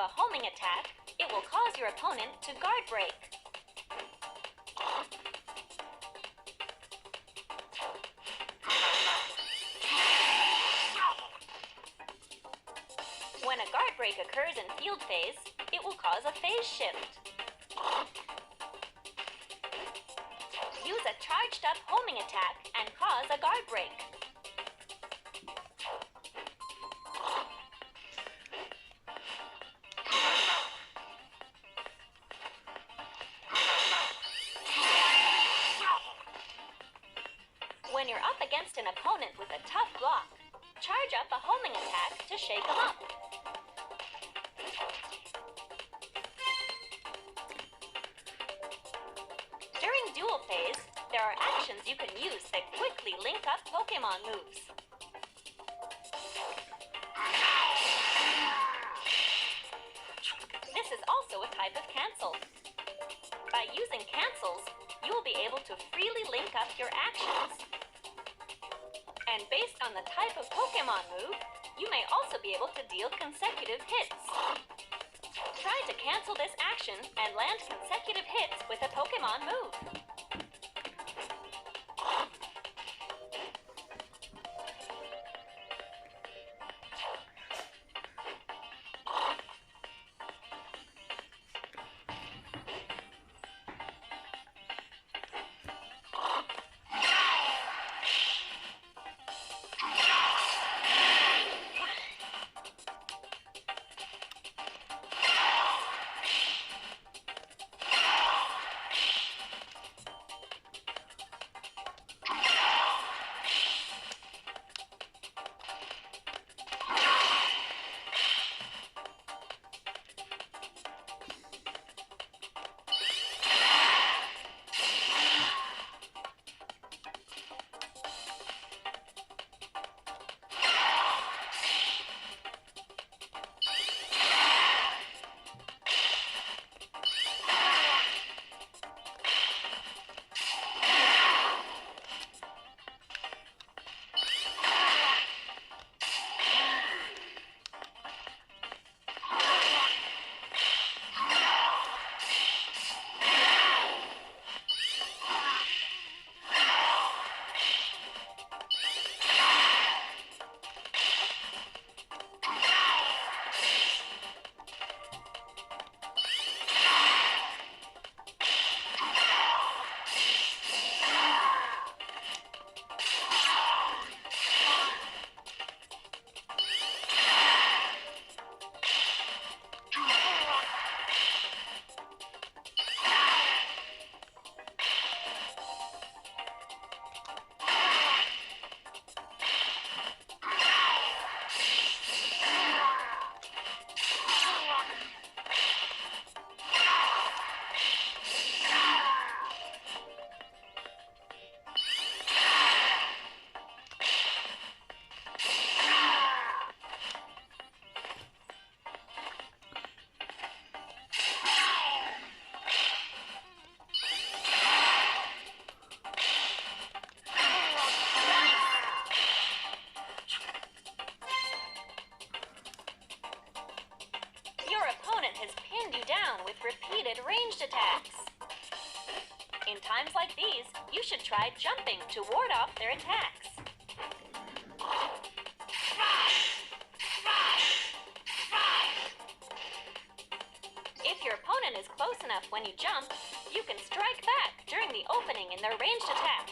a homing attack, it will cause your opponent to guard break. When a guard break occurs in field phase, it will cause a phase shift. Use a charged up homing attack and cause a guard break. When you're up against an opponent with a tough block, charge up a homing attack to shake them up. During duel phase, there are actions you can use that quickly link up Pokémon moves. This is also a type of cancel. By using cancels, you will be able to freely link up your actions. And based on the type of Pokémon move, you may also be able to deal consecutive hits. Try to cancel this action and land consecutive hits with a Pokémon move. Repeated ranged attacks. In times like these, you should try jumping to ward off their attacks. If your opponent is close enough when you jump, you can strike back during the opening in their ranged attack.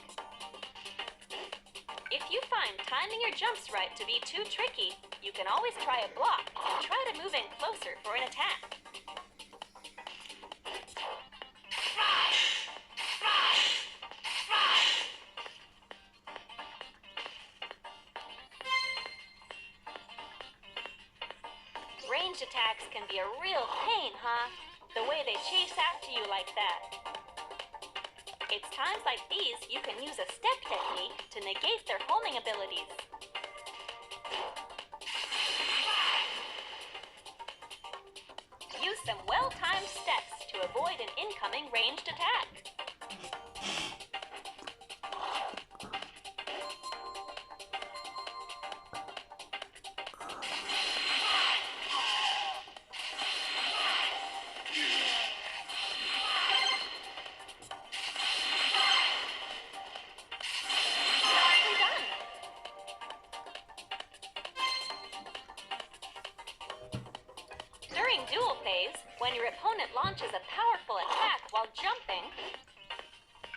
If you find timing your jumps right to be too tricky, you can always try a block and try to move in closer for an attack. Ranged attacks can be a real pain, huh? The way they chase after you like that. It's times like these you can use a step technique to negate their homing abilities. Use some well-timed steps to avoid an incoming ranged attack. When your opponent launches a powerful attack while jumping,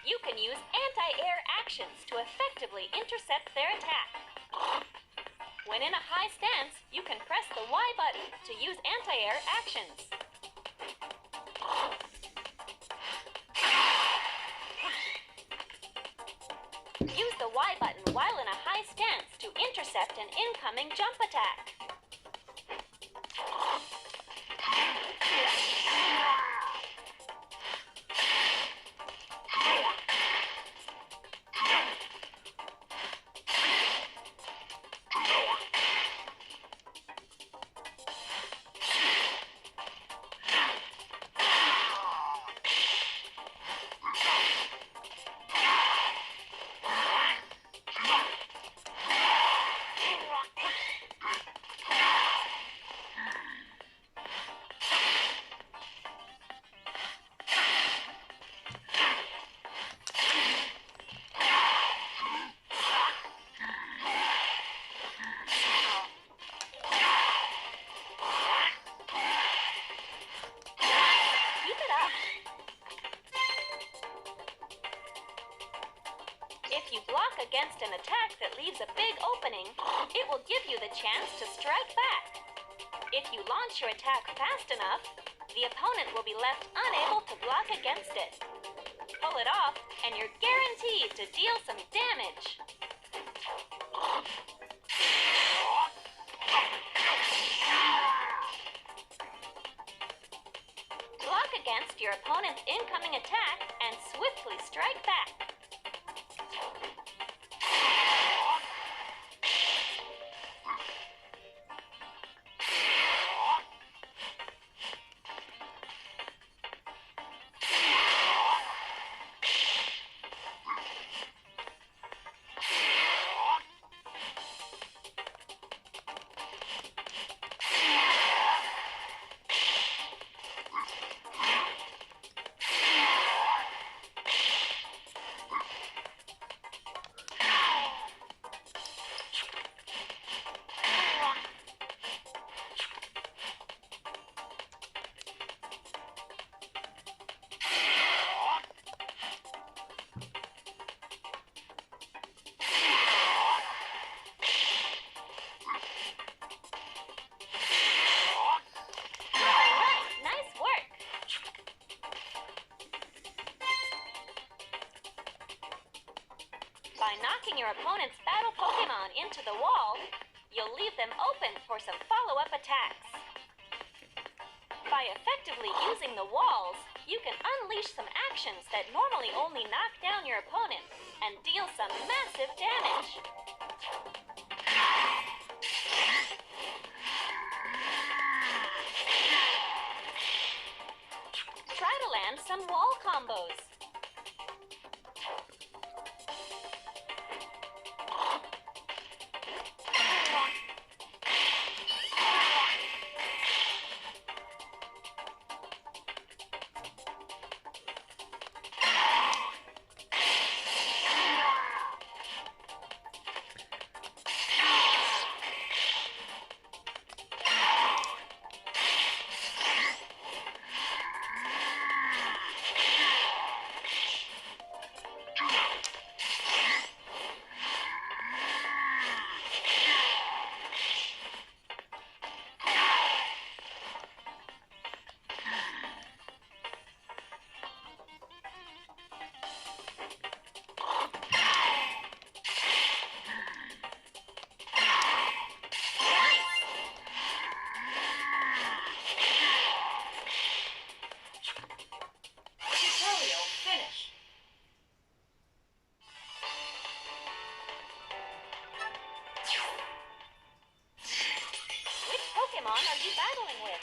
you can use anti-air actions to effectively intercept their attack. When in a high stance, you can press the Y button to use anti-air actions. Use the Y button while in a high stance to intercept an incoming jump attack. If you block against an attack that leaves a big opening, it will give you the chance to strike back. If you launch your attack fast enough, the opponent will be left unable to block against it. Pull it off, and you're guaranteed to deal some damage. Block against your opponent's incoming attack and swiftly strike back. By knocking your opponent's battle Pokémon into the wall, you'll leave them open for some follow-up attacks. By effectively using the walls, you can unleash some actions that normally only knock down your opponent and deal some massive damage. Try to land some wall combos. Pokemon are you battling with?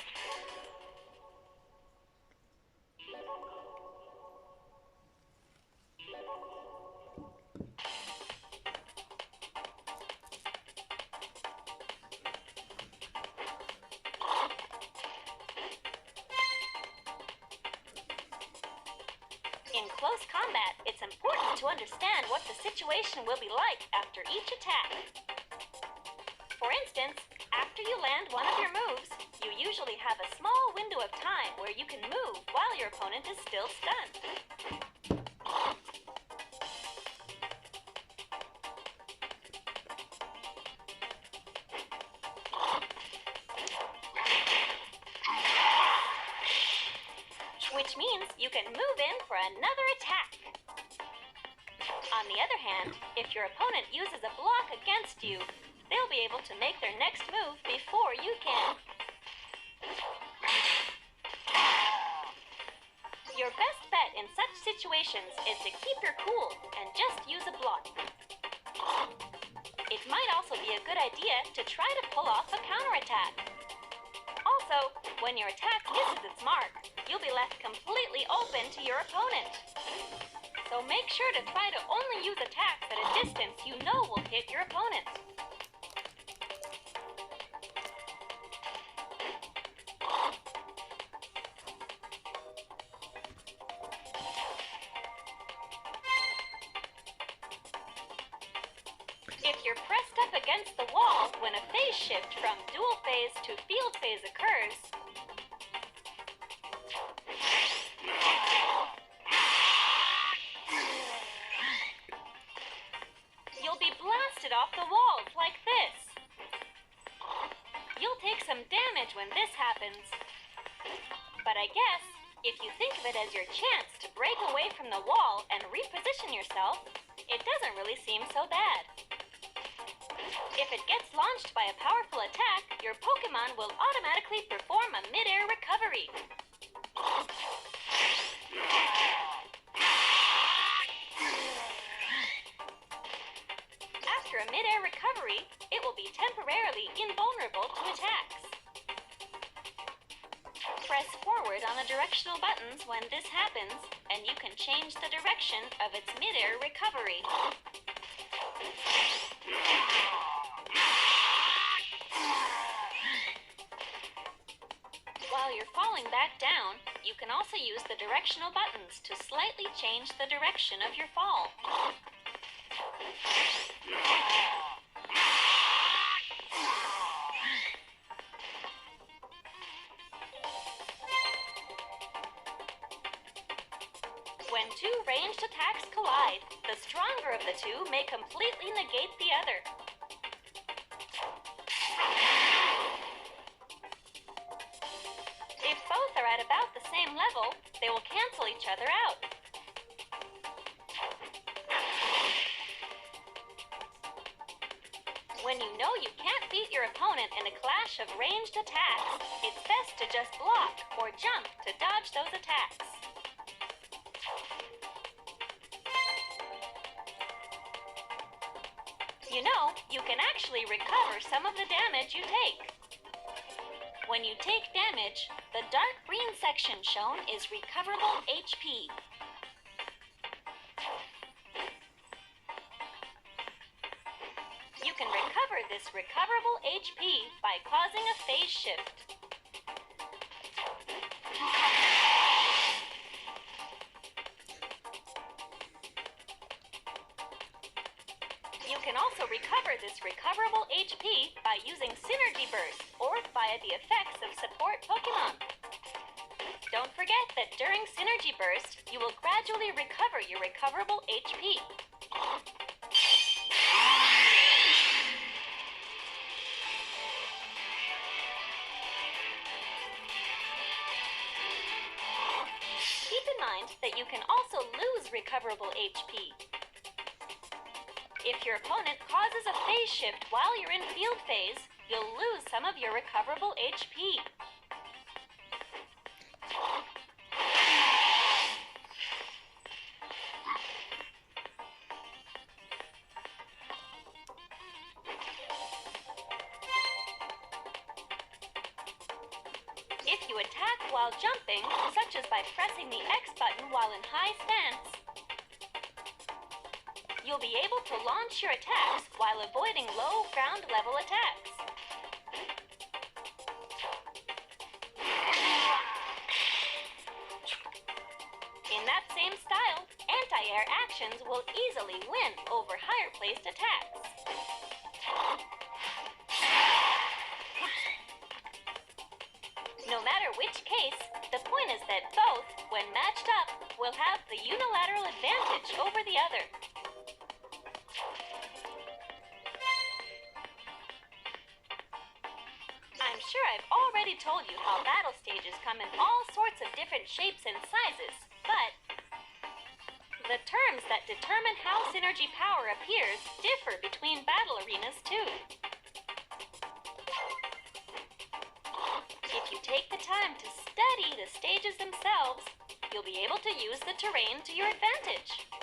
In close combat, it's important to understand what the situation will be like after each attack. For instance, after after you land one of your moves, you usually have a small window of time where you can move while your opponent is still stunned. Which means you can move in for another attack. On the other hand, if your opponent uses a block against you, they'll be able to make their next move before you can. Your best bet in such situations is to keep your cool and just use a block. It might also be a good idea to try to pull off a counterattack. Also, when your attack misses its mark, you'll be left completely open to your opponent. So make sure to try to only use attacks at a distance you know will hit your opponent. If you're pressed up against the wall when a phase shift from dual phase to field phase occurs, you'll be blasted off the walls like this. You'll take some damage when this happens. But I guess, if you think of it as your chance to break away from the wall and reposition yourself, it doesn't really seem so bad. If it gets launched by a powerful attack, your Pokémon will automatically perform a mid-air recovery. After a mid-air recovery, it will be temporarily invulnerable to attacks. Press forward on the directional buttons when this happens, and you can change the direction of its mid-air recovery. While you're falling back down, you can also use the directional buttons to slightly change the direction of your fall. When two ranged attacks collide, the stronger of the two may completely negate the other. If both are at about the same level, they will cancel each other out. When you know you can't beat your opponent in a clash of ranged attacks, it's best to just block or jump to dodge those attacks. You know, you can actually recover some of the damage you take. When you take damage, the dark green section shown is recoverable HP. You can recover this recoverable HP by causing a phase shift. You can also recover this recoverable HP by using Synergy Burst or via the effects of support Pokémon. Don't forget that during Synergy Burst, you will gradually recover your recoverable HP. Keep in mind that you can also lose recoverable HP. If your opponent causes a phase shift while you're in field phase, you'll lose some of your recoverable HP. If you attack while jumping, such as by pressing the X button while in high stance, you'll be able to launch your attacks while avoiding low ground level attacks. In that same style, anti-air actions will easily win over higher placed attacks. point is that both, when matched up, will have the unilateral advantage over the other. I'm sure I've already told you how battle stages come in all sorts of different shapes and sizes, but the terms that determine how synergy power appears differ between battle arenas too. If you take the time to study the stages themselves, you'll be able to use the terrain to your advantage.